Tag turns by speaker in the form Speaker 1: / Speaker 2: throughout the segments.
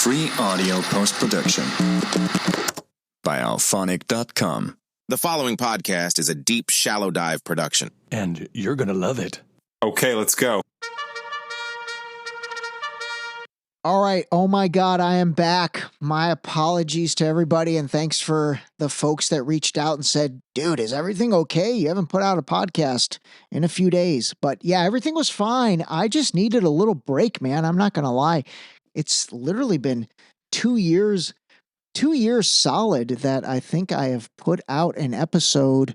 Speaker 1: Free audio post-production by alphonic.com.
Speaker 2: The following podcast is a deep, shallow dive production.
Speaker 3: And you're going to love it.
Speaker 4: Okay, let's go.
Speaker 5: All right. Oh my God, I am back. My apologies to everybody, and thanks for the folks that reached out and said, dude, is everything okay? You haven't put out a podcast in a few days. But yeah, everything was fine. I just needed a little break, man. I'm not going to lie. It's literally been 2 years solid that I think I have put out an episode,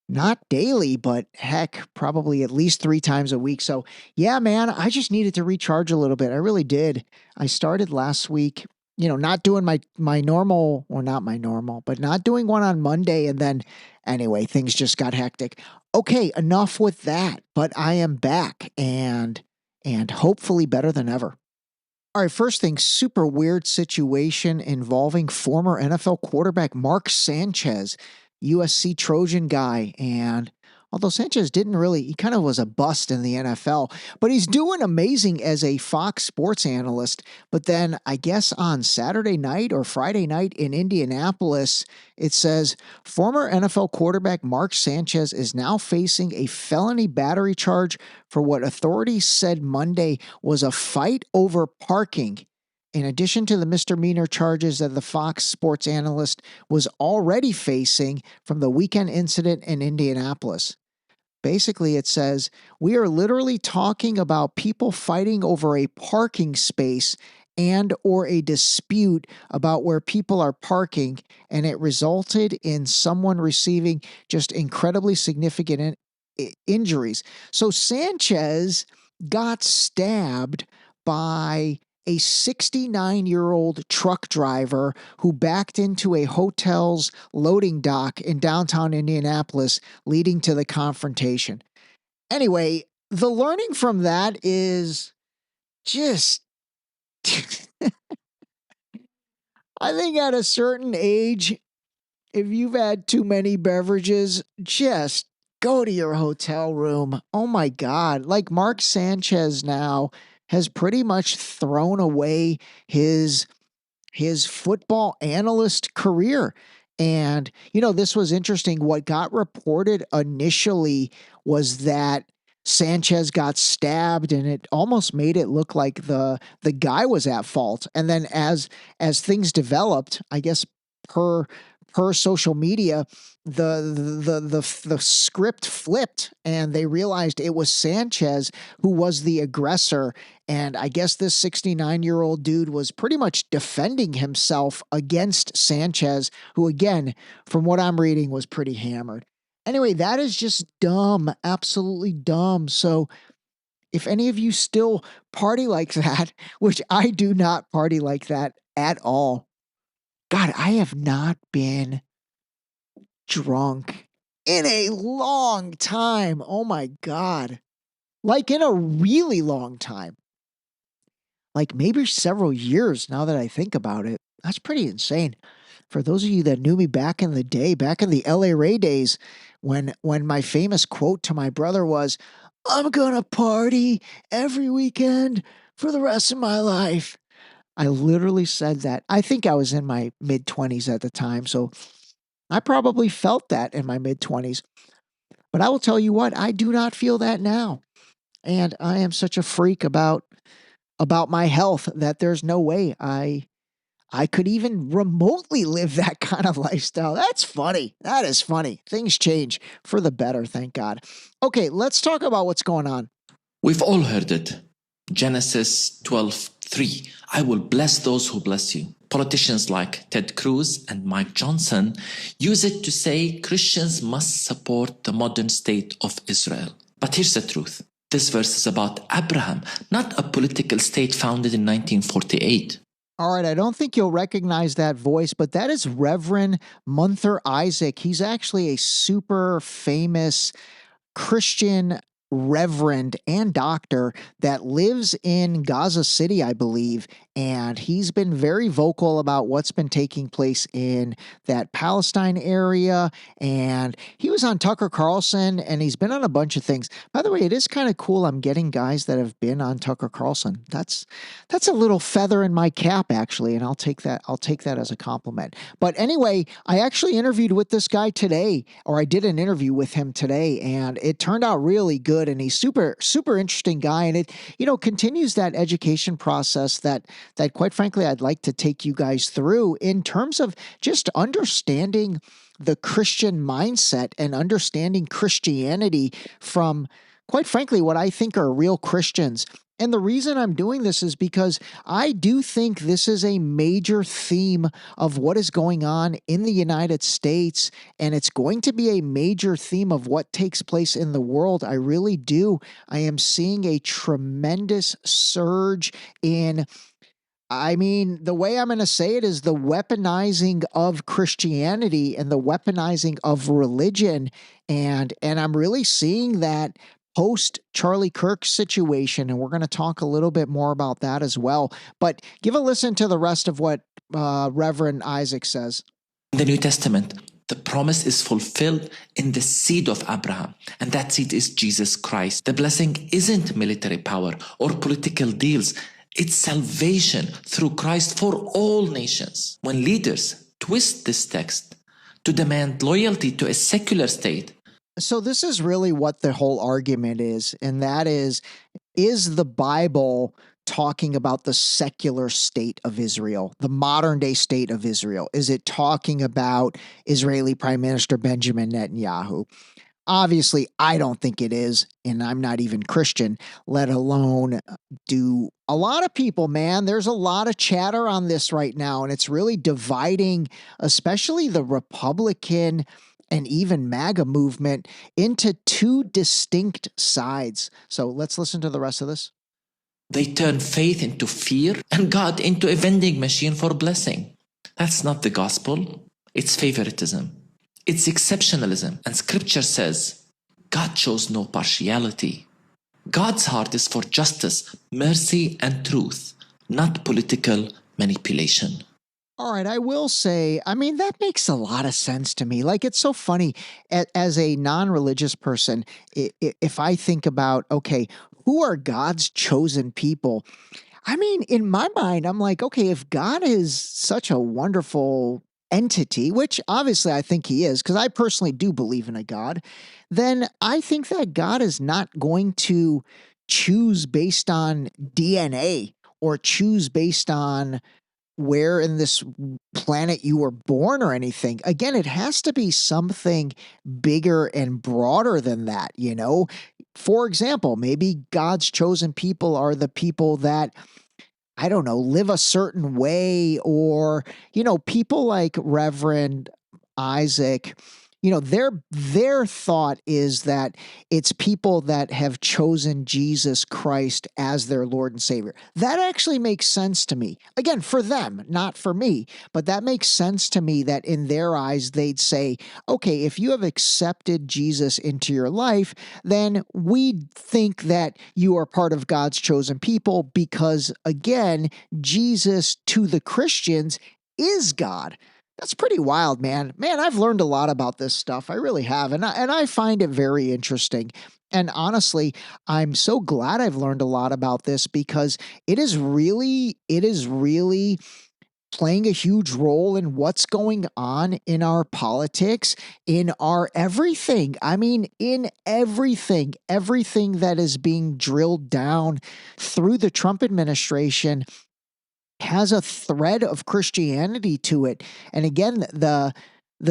Speaker 5: not daily, but heck, probably at least 3 times a week. So yeah, man, I just needed to recharge a little bit. I really did. I started last week, not doing my normal, or not my normal, but not doing one on Monday. And then anyway, things just got hectic. Okay, enough with that, but I am back and hopefully better than ever. All right, first thing, super weird situation involving former NFL quarterback Mark Sanchez, USC Trojan guy. And although Sanchez he kind of was a bust in the NFL, but he's doing amazing as a Fox Sports analyst. But then I guess on Saturday night or Friday night in Indianapolis, it says former NFL quarterback Mark Sanchez is now facing a felony battery charge for what authorities said Monday was a fight over parking, in addition to the misdemeanor charges that the Fox Sports analyst was already facing from the weekend incident in Indianapolis. Basically, it says, we are literally talking about people fighting over a parking space and or a dispute about where people are parking, and it resulted in someone receiving just incredibly significant injuries. So Sanchez got stabbed by a 69-year-old truck driver who backed into a hotel's loading dock in downtown Indianapolis, leading to the confrontation. Anyway, the learning from that is just, I think at a certain age, if you've had too many beverages, just go to your hotel room. Oh my God. Like Mark Sanchez now has pretty much thrown away his football analyst career. And, this was interesting. What got reported initially was that Sanchez got stabbed, and it almost made it look like the guy was at fault. And then as things developed, I guess per social media, the script flipped, and they realized it was Sanchez who was the aggressor. And I guess this 69-year-old dude was pretty much defending himself against Sanchez, who, again, from what I'm reading, was pretty hammered. Anyway, that is just dumb, absolutely dumb. So if any of you still party like that, which I do not party like that at all, God, I have not been drunk in a long time. Oh my God. Like in a really long time. Like maybe several years now that I think about it. That's pretty insane. For those of you that knew me back in the day, back in the LA Ray days, when my famous quote to my brother was, I'm gonna party every weekend for the rest of my life. I literally said that. I think I was in my mid-20s at the time, so I probably felt that in my mid-20s. But I will tell you what, I do not feel that now. And I am such a freak about my health that there's no way I could even remotely live that kind of lifestyle. That's funny. That is funny. Things change for the better, thank God. Okay, let's talk about what's going on.
Speaker 6: We've all heard it. Genesis 12:3. I will bless those who bless you. Politicians like Ted Cruz and Mike Johnson use it to say Christians must support the modern state of Israel. But here's the truth. This verse is about Abraham, not a political state founded in 1948.
Speaker 5: All right, I don't think you'll recognize that voice, but that is Reverend Munther Isaac. He's actually a super famous Christian reverend and doctor that lives in Gaza City, I believe. and he's been very vocal about what's been taking place in that Palestine area. And he was on Tucker Carlson, and he's been on a bunch of things. By the way, it is kind of cool. I'm getting guys that have been on Tucker Carlson. That's a little feather in my cap, actually, and I'll take that as a compliment. But anyway, I actually interviewed with this guy today, or I did an interview with him today, and it turned out really good. And he's super, super interesting guy, and it continues that education process that quite frankly I'd like to take you guys through in terms of just understanding the Christian mindset and understanding Christianity from, quite frankly, what I think are real Christians. And the reason I'm doing this is because I do think this is a major theme of what is going on in the United States, and it's going to be a major theme of what takes place in the world. I really do. I am seeing a tremendous surge in, the way I'm going to say it is the weaponizing of Christianity and the weaponizing of religion. And I'm really seeing that post Charlie Kirk situation. And we're going to talk a little bit more about that as well. But give a listen to the rest of what Reverend Isaac says.
Speaker 6: In the New Testament, the promise is fulfilled in the seed of Abraham, and that seed is Jesus Christ. The blessing isn't military power or political deals. It's salvation through Christ for all nations. When leaders twist this text to demand loyalty to a secular state.
Speaker 5: So this is really what the whole argument is, and that is the Bible talking about the secular state of Israel, the modern day state of Israel? Is it talking about Israeli Prime Minister Benjamin Netanyahu? Obviously, I don't think it is, and I'm not even Christian, let alone do a lot of people, man. There's a lot of chatter on this right now, and it's really dividing, especially the Republican and even MAGA movement, into two distinct sides. So let's listen to the rest of this.
Speaker 6: They turn faith into fear and God into a vending machine for blessing. That's not the gospel. It's favoritism. It's exceptionalism. And scripture says, God shows no partiality. God's heart is for justice, mercy, and truth, not political manipulation.
Speaker 5: All right, I will say, that makes a lot of sense to me. Like, it's so funny, as a non-religious person, if I think about, okay, who are God's chosen people? In my mind, I'm like, okay, if God is such a wonderful entity, which obviously I think he is, because I personally do believe in a God, then I think that God is not going to choose based on DNA or choose based on where in this planet you were born or anything. Again, it has to be something bigger and broader than that, For example, maybe God's chosen people are the people that, I don't know, live a certain way, or, people like Reverend Isaac, their thought is that it's people that have chosen Jesus Christ as their Lord and Savior. That actually makes sense to me. Again, for them, not for me, but that makes sense to me that in their eyes, they'd say, okay, if you have accepted Jesus into your life, then we think that you are part of God's chosen people because, again, Jesus to the Christians is God. That's pretty wild, man. Man, I've learned a lot about this stuff. I really have. And I find it very interesting. And honestly, I'm so glad I've learned a lot about this because it is really playing a huge role in what's going on in our politics, in our everything. In everything that is being drilled down through the Trump administration has a thread of Christianity to it. And again, the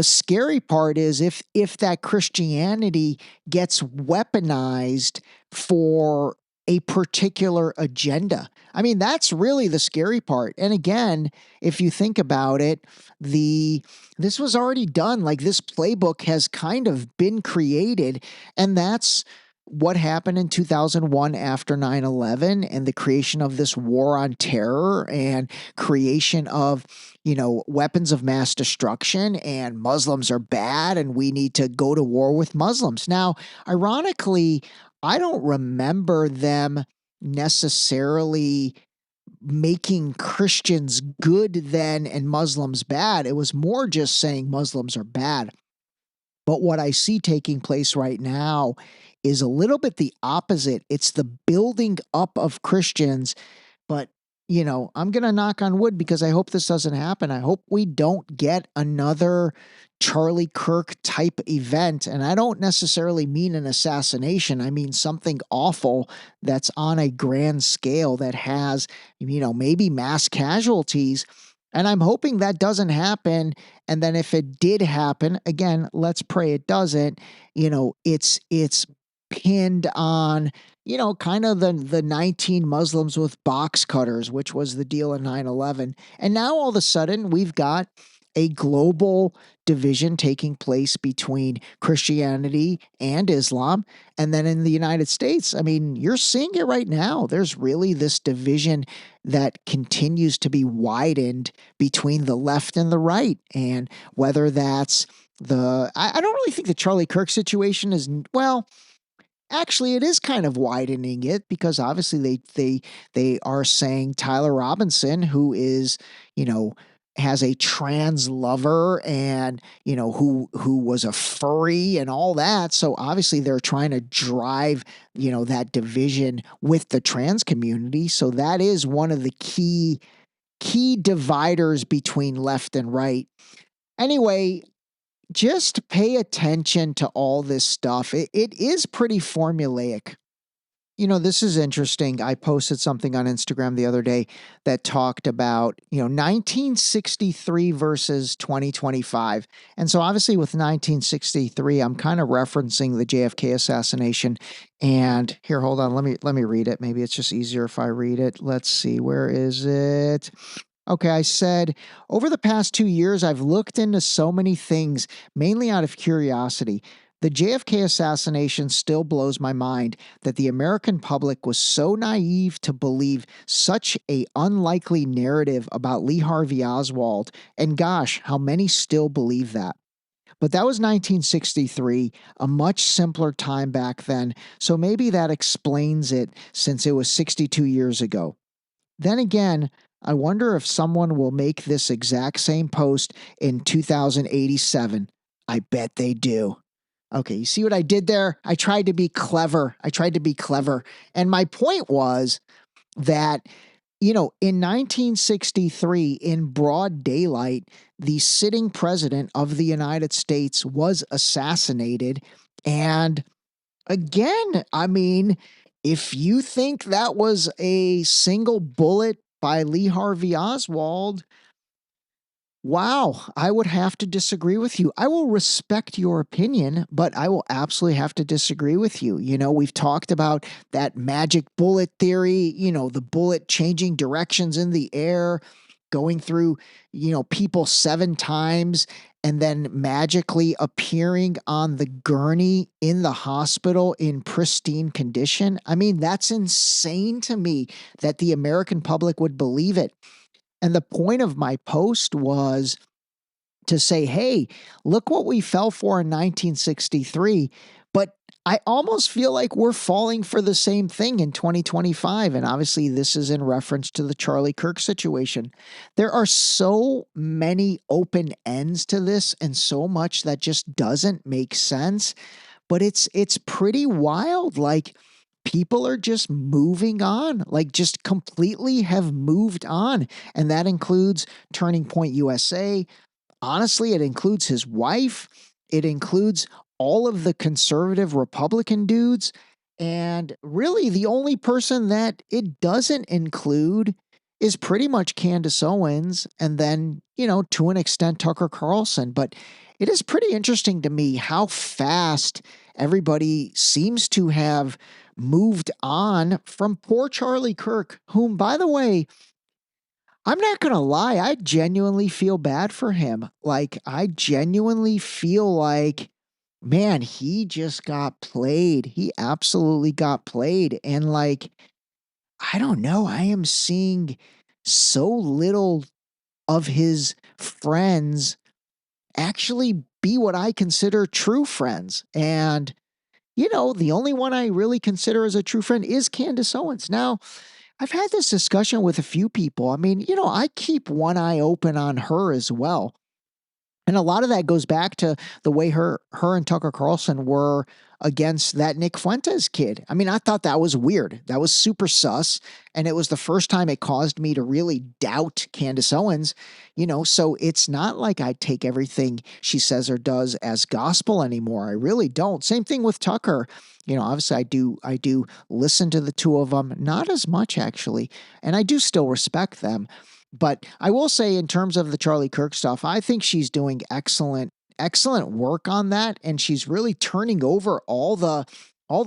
Speaker 5: scary part is if that Christianity gets weaponized for a particular agenda. That's really the scary part. And again, if you think about it, this was already done. Like, this playbook has kind of been created, and that's what happened in 2001 after 9/11 and the creation of this war on terror and creation of, weapons of mass destruction, and Muslims are bad and we need to go to war with Muslims. Now, ironically, I don't remember them necessarily making Christians good then and Muslims bad. It was more just saying Muslims are bad. But what I see taking place right now is a little bit the opposite. It's the building up of Christians. But, I'm going to knock on wood because I hope this doesn't happen. I hope we don't get another Charlie Kirk type event. And I don't necessarily mean an assassination. I mean something awful that's on a grand scale that has, maybe mass casualties. And I'm hoping that doesn't happen. And then if it did happen, again, let's pray it doesn't. It's pinned on, kind of the 19 Muslims with box cutters, which was the deal in 9/11. And now all of a sudden we've got a global division taking place between Christianity and Islam. And then in the United States, I mean, you're seeing it right now. There's really this division that continues to be widened between the left and the right. And whether that's I don't really think the Charlie Kirk situation is, well, actually, it is kind of widening it because obviously they are saying Tyler Robinson, who is, has a trans lover and, who was a furry and all that. So obviously they're trying to drive, that division with the trans community. So that is one of the key dividers between left and right. Anyway, just pay attention to all this stuff. It is pretty formulaic. This is interesting. I posted something on Instagram the other day that talked about, 1963 versus 2025. And so obviously with 1963, I'm kind of referencing the JFK assassination. And here, hold on. Let me read it. Maybe it's just easier if I read it. Let's see. Where is it? Okay, I said, over the past 2 years, I've looked into so many things, mainly out of curiosity. The JFK assassination still blows my mind that the American public was so naive to believe such a unlikely narrative about Lee Harvey Oswald, and gosh, how many still believe that. But that was 1963, a much simpler time back then, so maybe that explains it since it was 62 years ago. Then again, I wonder if someone will make this exact same post in 2087. I bet they do. Okay, you see what I did there? I tried to be clever. And my point was that, in 1963, in broad daylight, the sitting president of the United States was assassinated. And again, I mean, if you think that was a single bullet by Lee Harvey Oswald, wow, I would have to disagree with you. I will respect your opinion, but I will absolutely have to disagree with you. We've talked about that magic bullet theory, the bullet changing directions in the air, going through, people 7 times and then magically appearing on the gurney in the hospital in pristine condition. I mean, that's insane to me that the American public would believe it. And the point of my post was to say, hey, look what we fell for in 1963. But I almost feel like we're falling for the same thing in 2025. And obviously, this is in reference to the Charlie Kirk situation. There are so many open ends to this and so much that just doesn't make sense. But it's pretty wild. Like, people are just moving on, like just completely have moved on. And that includes Turning Point USA. Honestly, it includes his wife. It includes all of the conservative Republican dudes. And really, the only person that it doesn't include is pretty much Candace Owens. And then, to an extent, Tucker Carlson. But it is pretty interesting to me how fast everybody seems to have moved on from poor Charlie Kirk, whom, by the way, I'm not going to lie, I genuinely feel bad for him. Like, I genuinely feel like, man, he just got played. He absolutely got played. And like, I don't know, I am seeing so little of his friends actually be what I consider true friends. And the only one I really consider as a true friend is Candace Owens. Now, I've had this discussion with a few people. I mean, I keep one eye open on her as well. And a lot of that goes back to the way her and Tucker Carlson were against that Nick Fuentes kid. I mean, I thought that was weird. That was super sus. And it was the first time it caused me to really doubt Candace Owens, so it's not like I take everything she says or does as gospel anymore. I really don't. Same thing with Tucker. Obviously I do listen to the two of them, not as much actually. And I do still respect them. But I will say, in terms of the Charlie Kirk stuff, I think she's doing excellent work on that, and she's really turning over all the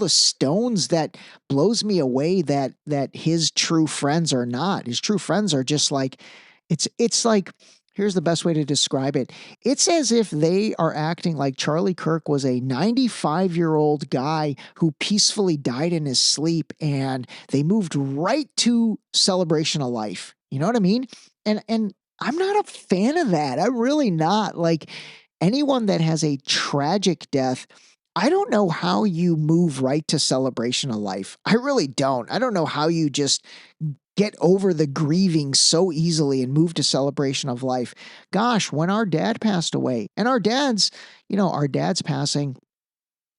Speaker 5: stones that blows me away that his true friends are not. His true friends are just like, it's like, here's the best way to describe it. It's as if they are acting like Charlie Kirk was a 95-year-old guy who peacefully died in his sleep, and they moved right to celebration of life. You know what I mean? And I'm not a fan of that. I'm really not. Like, anyone that has a tragic death, I don't know how you move right to celebration of life. I really don't. I don't know how you just get over the grieving so easily and move to celebration of life. Gosh, when our dad passed away, and our dad's passing,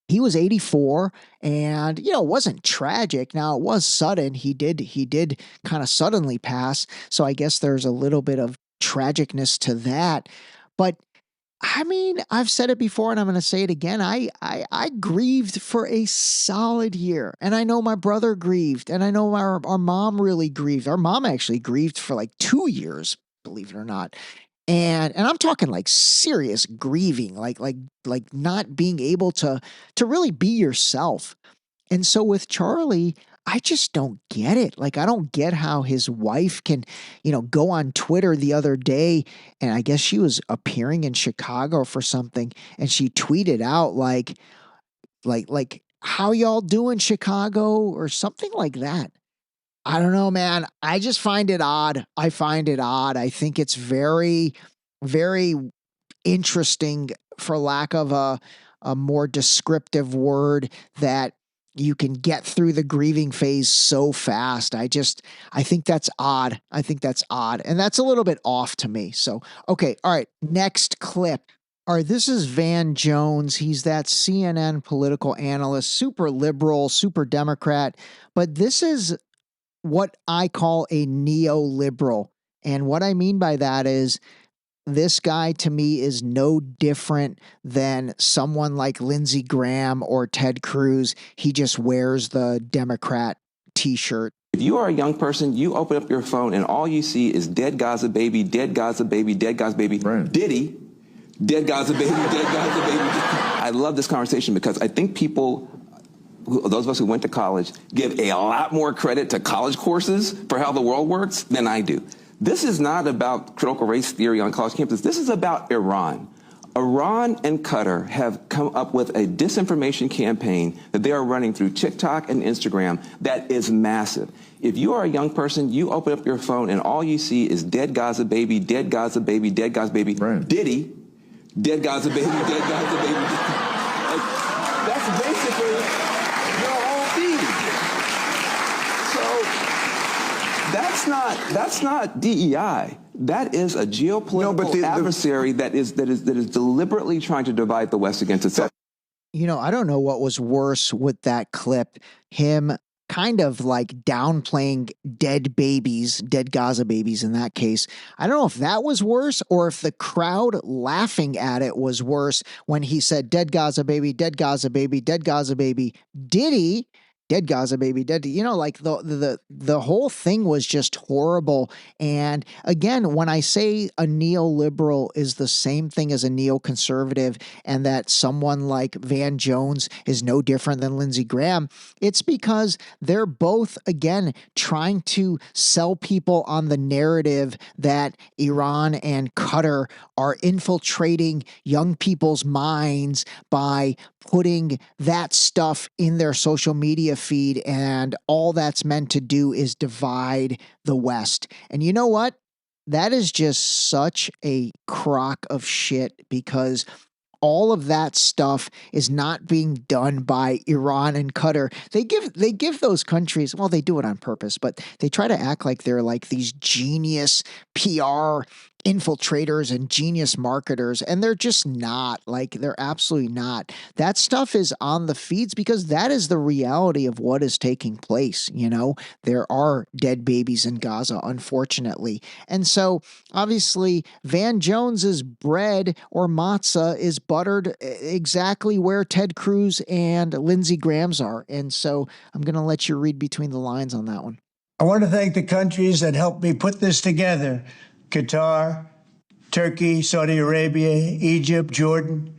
Speaker 5: he was 84, and it wasn't tragic. Now, it was sudden. He did kind of suddenly pass, so I guess there's a little bit of tragicness to that. But I mean, I've said it before and I'm going to say it again. I grieved for a solid year, and I know my brother grieved, and I know our mom really grieved. Our mom actually grieved for like 2 years, believe it or not. And I'm talking like serious grieving, like not being able to really be yourself. And so with Charlie, I just don't get it. Like, I don't get how his wife can, go on Twitter the other day, and I guess she was appearing in Chicago for something, and she tweeted out like how y'all doing, Chicago, or something like that. I don't know, man. I just find it odd. I find it odd. I think it's very, very interesting, for lack of a more descriptive word, that you can get through the grieving phase so fast. I think that's odd. I think that's odd. And that's a little bit off to me. So, okay. All right. Next clip. All right. This is Van Jones. He's that CNN political analyst, super liberal, super Democrat. But this is what I call a neoliberal. And what I mean by that is, this guy to me is no different than someone like Lindsey Graham or Ted Cruz. He just wears the Democrat t-shirt.
Speaker 4: If you are a young person, you open up your phone and all you see is dead Gaza baby, dead Gaza baby, dead Gaza baby, right. Diddy, dead Gaza baby, dead Gaza baby. I love this conversation because I think people, those of us who went to college, give a lot more credit to college courses for how the world works than I do. This is not about critical race theory on college campuses. This is about Iran. Iran and Qatar have come up with a disinformation campaign that they are running through TikTok and Instagram that is massive. If you are a young person, you open up your phone and all you see is dead Gaza baby, dead Gaza baby, dead Gaza baby, right. Diddy, dead Gaza baby, dead Gaza baby. That's basically your whole feed. So that's not DEI. That is a geopolitical adversary that is deliberately trying to divide the West against itself.
Speaker 5: I don't know what was worse with that clip. Him kind of like downplaying dead babies, dead Gaza babies in that case. I don't know if that was worse or if the crowd laughing at it was worse when he said dead Gaza baby, dead Gaza baby, dead Gaza baby. Diddy, dead Gaza baby, dead, like the whole thing was just horrible. And again, when I say a neoliberal is the same thing as a neoconservative, and that someone like Van Jones is no different than Lindsey Graham, it's because they're both, again, trying to sell people on the narrative that Iran and Qatar are infiltrating young people's minds by putting that stuff in their social media feed, and all that's meant to do is divide the West. And you know what? That is just such a crock of shit, because all of that stuff is not being done by Iran and Qatar. They give those countries, well, they do it on purpose, but they try to act like they're like these genius PR infiltrators and genius marketers, and they're just not. Like, they're absolutely not. That stuff is on the feeds because that is the reality of what is taking place. You know, there are dead babies in Gaza, unfortunately. And so obviously Van Jones's bread or matzah is buttered exactly where Ted Cruz and Lindsey Graham's are. And so I'm going to let you read between the lines on that one.
Speaker 7: I want to thank the countries that helped me put this together: Qatar, Turkey, Saudi Arabia, Egypt, Jordan.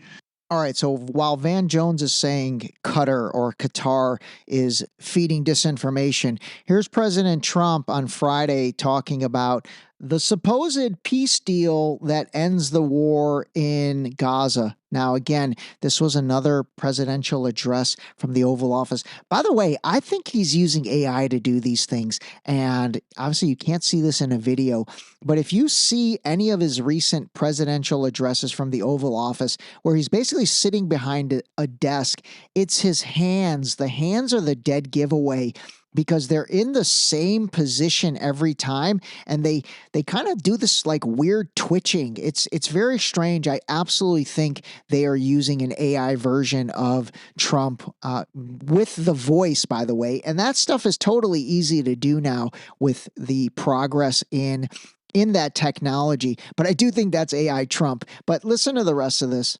Speaker 5: All right, so while Van Jones is saying Qatar is feeding disinformation, here's President Trump on Friday talking about the supposed peace deal that ends the war in Gaza. Now, again, this was another presidential address from the Oval Office. By the way, I think he's using AI to do these things. And obviously, you can't see this in a video. But if you see any of his recent presidential addresses from the Oval Office, where he's basically sitting behind a desk, it's his hands. The hands are the dead giveaway, because they're in the same position every time, and they kind of do this like weird twitching. It's very strange. I absolutely think they are using an AI version of Trump with the voice, by the way, and that stuff is totally easy to do now with the progress in that technology. But I do think that's AI Trump. But listen to the rest of this.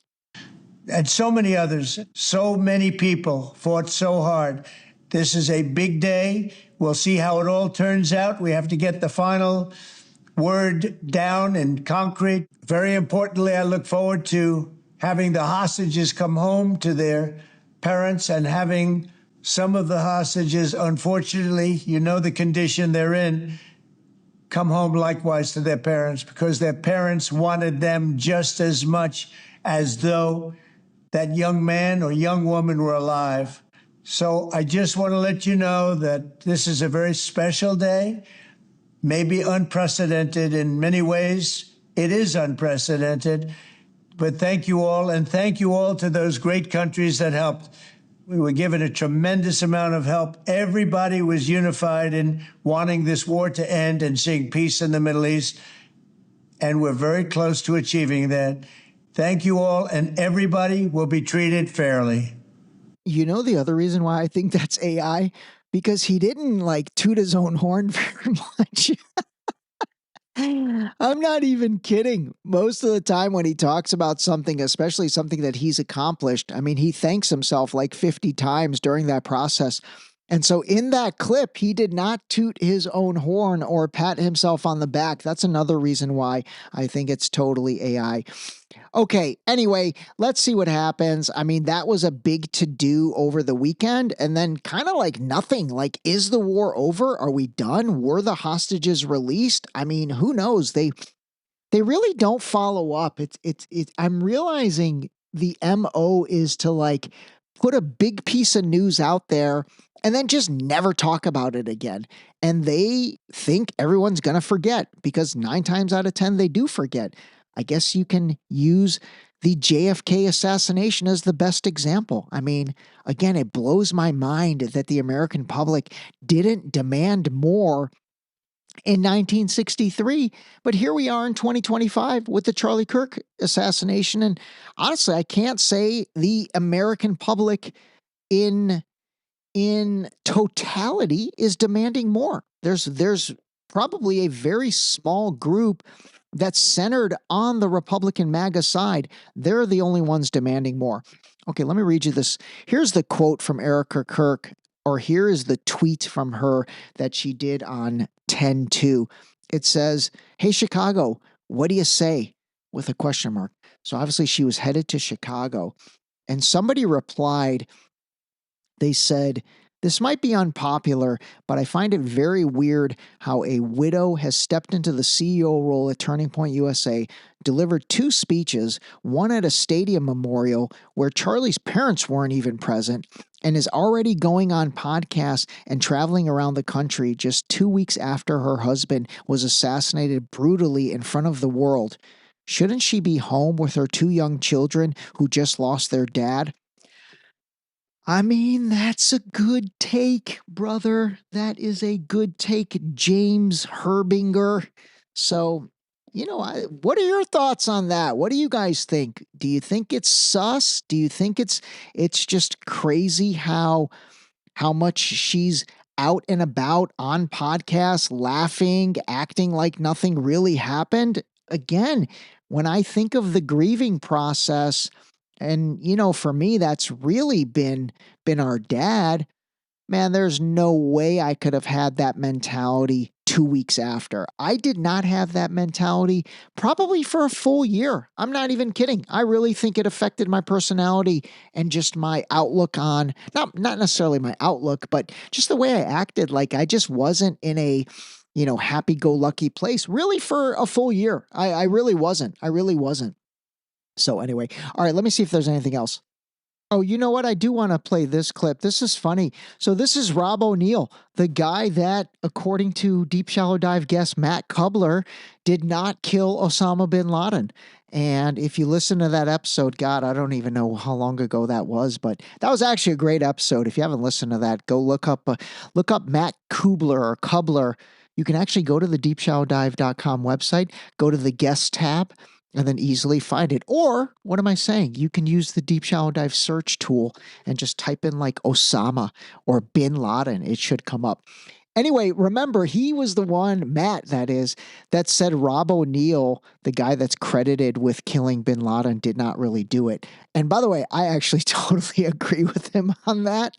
Speaker 7: And so many others, so many people fought so hard. This is a big day. We'll see how it all turns out. We have to get the final word down in concrete. Very importantly, I look forward to having the hostages come home to their parents, and having some of the hostages, unfortunately, you know the condition they're in, come home likewise to their parents, because their parents wanted them just as much as though that young man or young woman were alive. So I just want to let you know that this is a very special day, maybe unprecedented in many ways. It is unprecedented, but thank you all, and thank you all to those great countries that helped. We were given a tremendous amount of help. Everybody was unified in wanting this war to end and seeing peace in the Middle East, and we're very close to achieving that. Thank you all, and everybody will be treated fairly.
Speaker 5: You know the other reason why I think that's AI? Because he didn't like toot his own horn very much. I'm not even kidding. Most of the time when he talks about something, especially something that he's accomplished, I mean, he thanks himself like 50 times during that process. And so in that clip, he did not toot his own horn or pat himself on the back. That's another reason why I think it's totally AI. Okay, anyway, let's see what happens. I mean, that was a big to-do over the weekend, and then kind of like nothing. Like, is the war over? Are we done? Were the hostages released? I mean, who knows? They really don't follow up. I'm realizing the MO is to like put a big piece of news out there and then just never talk about it again. And they think everyone's going to forget, because 9 times out of 10, they do forget. I guess you can use the JFK assassination as the best example. I mean, again, it blows my mind that the American public didn't demand more in 1963, but here we are in 2025 with the Charlie Kirk assassination. And honestly, I can't say the American public in totality is demanding more. There's probably a very small group that's centered on the Republican MAGA side. They're the only ones demanding more. Okay, let me read you this. Here's the quote from Erica Kirk, or here is the tweet from her that she did on 10/2. It says, "Hey, Chicago, what do you say?" with a question mark. So obviously she was headed to Chicago, and somebody replied. They said, "This might be unpopular, but I find it very weird how a widow has stepped into the CEO role at Turning Point USA, delivered 2 speeches, one at a stadium memorial where Charlie's parents weren't even present, and is already going on podcasts and traveling around the country just 2 weeks after her husband was assassinated brutally in front of the world. Shouldn't she be home with her 2 young children who just lost their dad? I mean, that's a good take, brother. That is a good take, James Herbinger. So, what are your thoughts on that? What do you guys think? Do you think it's sus? Do you think it's just crazy how much she's out and about on podcasts, laughing, acting like nothing really happened? Again, when I think of the grieving process, and for me, that's really been our dad. Man, there's no way I could have had that mentality 2 weeks after. I did not have that mentality probably for a full year. I'm not even kidding. I really think it affected my personality and just my outlook on, not necessarily my outlook, but just the way I acted. Like I just wasn't in a, happy-go-lucky place really for a full year. I really wasn't. I really wasn't. So anyway, all right, let me see if there's anything else. Oh, you know what? I do want to play this clip. This is funny. So this is Rob O'Neill, the guy that, according to Deep Shallow Dive guest Matt Kubler, did not kill Osama bin Laden. And if you listen to that episode, God, I don't even know how long ago that was, but that was actually a great episode. If you haven't listened to that, go look up Matt Kubler or Kubler. You can actually go to the deepshallowdive.com website, go to the guest tab, and then easily find it. Or, what am I saying? You can use the Deep Shallow Dive search tool and just type in like Osama or Bin Laden. It should come up. Anyway, remember, he was the one, Matt, that is, that said Rob O'Neill, the guy that's credited with killing Bin Laden, did not really do it. And by the way, I actually totally agree with him on that.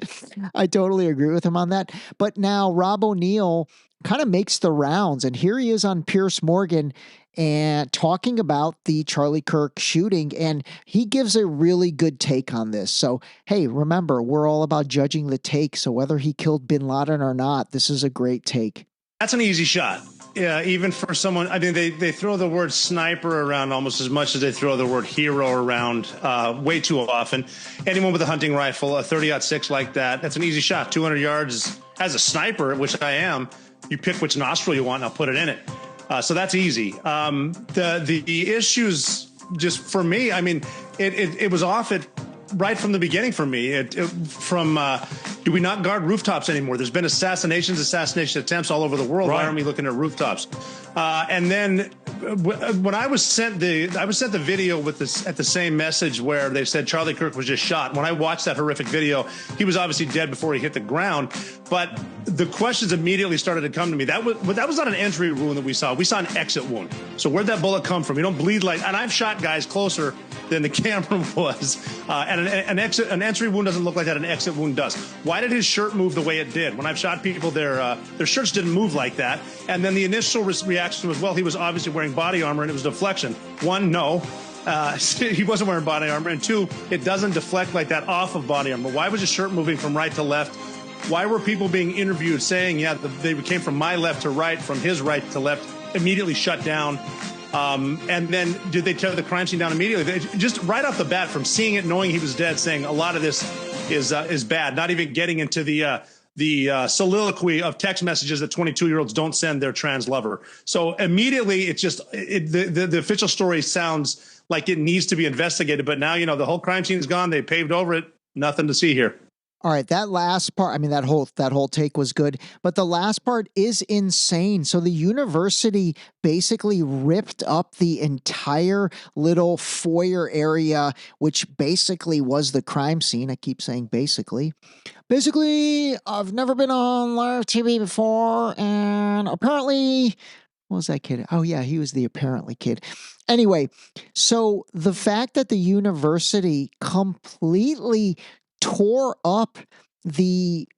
Speaker 5: I totally agree with him on that. But now Rob O'Neill kind of makes the rounds, and here he is on Piers Morgan and talking about the Charlie Kirk shooting, and he gives a really good take on this. So, hey, remember, we're all about judging the take, so whether he killed bin Laden or not, this is a great take.
Speaker 8: That's an easy shot. Yeah, even for someone, I mean, they throw the word sniper around almost as much as they throw the word hero around way too often. Anyone with a hunting rifle, a 30-06 like that, that's an easy shot. 200 yards as a sniper, which I am, you pick which nostril you want and I'll put it in it. So that's easy. The issues, just for me, I mean, it was off right from the beginning for me. Do we not guard rooftops anymore? There's been assassination attempts all over the world. Right. Why aren't we looking at rooftops? And then when I was sent the video with this at the same message where they said Charlie Kirk was just shot. When I watched that horrific video, he was obviously dead before he hit the ground. But the questions immediately started to come to me. That was not an entry wound that we saw. We saw an exit wound. So where'd that bullet come from? You don't bleed like, and I've shot guys closer than the camera was. And an entry wound doesn't look like that. An exit wound does. Why did his shirt move the way it did? When I've shot people, their shirts didn't move like that. And then the initial reaction was, well, he was obviously wearing body armor and it was deflection. One, no. He wasn't wearing body armor. And two, it doesn't deflect like that off of body armor. Why was his shirt moving from right to left? Why were people being interviewed saying, yeah, they came from my left to right, from his right to left, immediately shut down? And then did they tear the crime scene down immediately? Just right off the bat, from seeing it, knowing he was dead, saying a lot of this is bad, not even getting into the soliloquy of text messages that 22-year-olds don't send their trans lover. So immediately it's just the official story sounds like it needs to be investigated. But now, the whole crime scene is gone. They paved over it. Nothing to see here.
Speaker 5: All right, that last part, I mean, that whole take was good, but the last part is insane. So the university basically ripped up the entire little foyer area, which basically was the crime scene. I keep saying basically. Basically, I've never been on live TV before, and apparently, what was that kid? Oh yeah, he was the apparently kid. Anyway, so the fact that the university completely tore up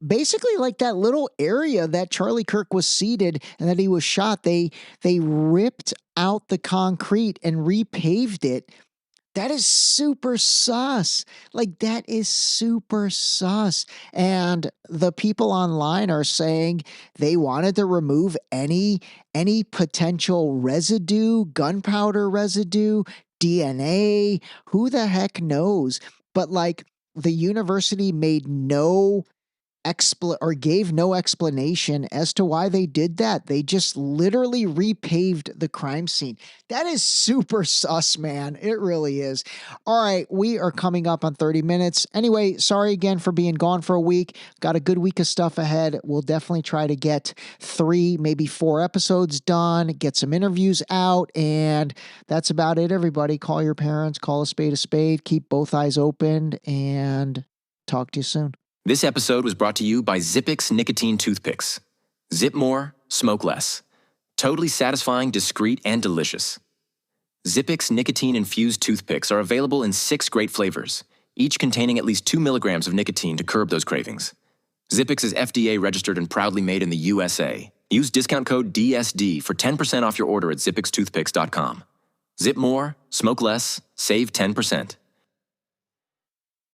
Speaker 5: basically like that little area that Charlie Kirk was seated and that he was shot, they ripped out the concrete and repaved it. That is super sus. Like, that is super sus. And the people online are saying they wanted to remove any potential residue, gunpowder residue, DNA, who the heck knows? But like, the university made no gave no explanation as to why they did that. They just literally repaved the crime scene. That is super sus, man. It really is. All right, we are coming up on 30 minutes. Anyway, sorry again for being gone for a week. Got a good week of stuff ahead. We'll definitely try to get 3, maybe 4 episodes done, get some interviews out, and that's about it, everybody. Call your parents, call a spade, keep both eyes open, and talk to you soon.
Speaker 9: This episode was brought to you by Zipix nicotine toothpicks. Zip more, smoke less. Totally satisfying, discreet, and delicious. Zipix nicotine-infused toothpicks are available in 6 great flavors, each containing at least 2 milligrams of nicotine to curb those cravings. Zipix is FDA registered and proudly made in the USA. Use discount code DSD for 10% off your order at zipixtoothpicks.com. Zip more, smoke less, save 10%.